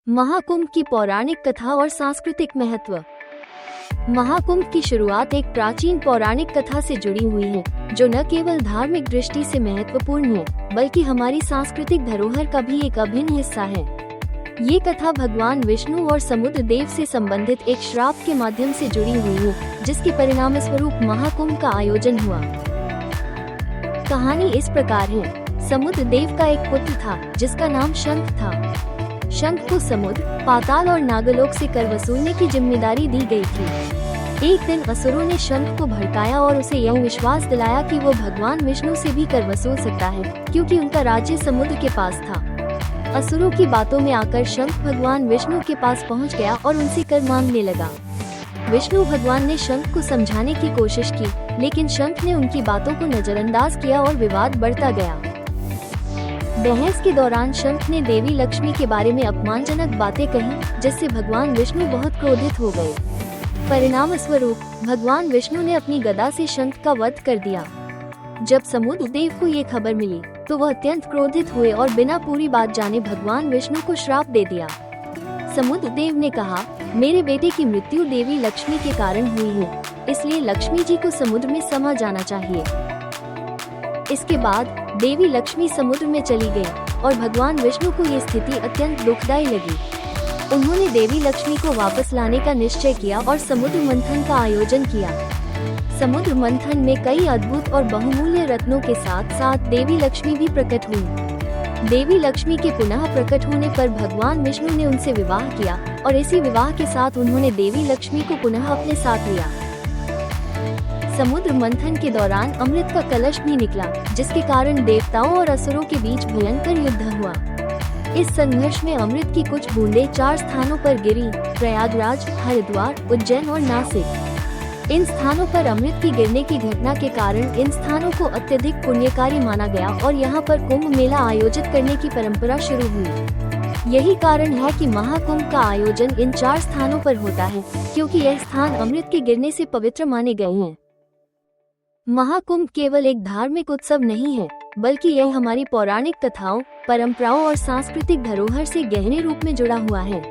महाकुंभ की पौराणिक कथा और सांस्कृतिक महत्व। महाकुंभ की शुरुआत एक प्राचीन पौराणिक कथा से जुड़ी हुई है, जो न केवल धार्मिक दृष्टि से महत्वपूर्ण है, बल्कि हमारी सांस्कृतिक धरोहर का भी एक अभिन्न हिस्सा है। ये कथा भगवान विष्णु और समुद्र देव से संबंधित एक श्राप के माध्यम से जुड़ी हुई है, जिसके परिणाम स्वरूप महाकुंभ का आयोजन हुआ। कहानी इस प्रकार है। समुद्र देव का एक पुत्र था, जिसका नाम शंख था। शंख को समुद्र, पाताल और नागलोक से कर वसूलने की जिम्मेदारी दी गई थी। एक दिन असुरों ने शंख को भड़काया और उसे यह विश्वास दिलाया कि वो भगवान विष्णु से भी कर वसूल सकता है, क्योंकि उनका राज्य समुद्र के पास था। असुरों की बातों में आकर शंख भगवान विष्णु के पास पहुंच गया और उनसे कर मांगने लगा। विष्णु भगवान ने शंख को समझाने की कोशिश की, लेकिन शंख ने उनकी बातों को नजरअंदाज किया और विवाद बढ़ता गया। बहस के दौरान शंख ने देवी लक्ष्मी के बारे में अपमानजनक बातें कही, जिससे भगवान विष्णु बहुत क्रोधित हो गए। परिणाम स्वरूप भगवान विष्णु ने अपनी गदा से शंख का वध कर दिया। जब समुद्र देव को ये खबर मिली, तो वह अत्यंत क्रोधित हुए और बिना पूरी बात जाने भगवान विष्णु को श्राप दे दिया। समुद्र देव ने कहा, मेरे बेटे की मृत्यु देवी लक्ष्मी के कारण हुई है, इसलिए लक्ष्मी जी को समुद्र में समा जाना चाहिए। इसके बाद देवी लक्ष्मी समुद्र में चली गई और भगवान विष्णु को ये स्थिति अत्यंत दुखदायी लगी। उन्होंने देवी लक्ष्मी को वापस लाने का निश्चय किया और समुद्र मंथन का आयोजन किया। समुद्र मंथन में कई अद्भुत और बहुमूल्य रत्नों के साथ साथ देवी लक्ष्मी भी प्रकट हुई। देवी लक्ष्मी के पुनः प्रकट होने पर भगवान विष्णु ने उनसे विवाह किया और इसी विवाह के साथ उन्होंने देवी लक्ष्मी को पुनः अपने साथ लिया। समुद्र मंथन के दौरान अमृत का कलश भी निकला, जिसके कारण देवताओं और असुरों के बीच भयंकर युद्ध हुआ। इस संघर्ष में अमृत की कुछ बूंदें 4 स्थानों पर गिरी: प्रयागराज, हरिद्वार, उज्जैन और नासिक। इन स्थानों पर अमृत की गिरने की घटना के कारण इन स्थानों को अत्यधिक पुण्यकारी माना गया और यहाँ पर कुंभ मेला आयोजित करने की परंपरा शुरू हुई। यही कारण है कि महाकुंभ का आयोजन इन 4 स्थानों पर होता है, क्योंकि यह स्थान अमृत के गिरने से पवित्र माने गए हैं। महाकुंभ केवल एक धार्मिक उत्सव नहीं है, बल्कि यह हमारी पौराणिक कथाओं, परंपराओं और सांस्कृतिक धरोहर से गहरे रूप में जुड़ा हुआ है।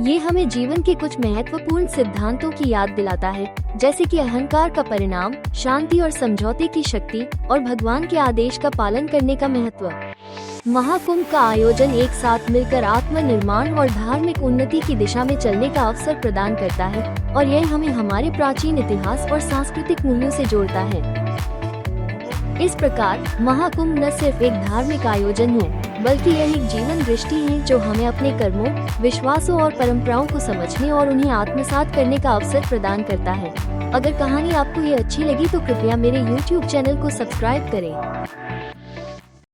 ये हमें जीवन के कुछ महत्वपूर्ण सिद्धांतों की याद दिलाता है, जैसे कि अहंकार का परिणाम, शांति और समझौते की शक्ति और भगवान के आदेश का पालन करने का महत्व। महाकुंभ का आयोजन एक साथ मिलकर आत्मनिर्माण और धार्मिक उन्नति की दिशा में चलने का अवसर प्रदान करता है और यह हमें हमारे प्राचीन इतिहास और सांस्कृतिक मूल्यों से जोड़ता है। इस प्रकार महाकुंभ न सिर्फ एक धार्मिक आयोजन है, बल्कि यह एक जीवन दृष्टि है जो हमें अपने कर्मों, विश्वासों और परंपराओं को समझने और उन्हें आत्मसात करने का अवसर प्रदान करता है। अगर कहानी आपको ये अच्छी लगी तो कृपया मेरे YouTube चैनल को सब्सक्राइब करें।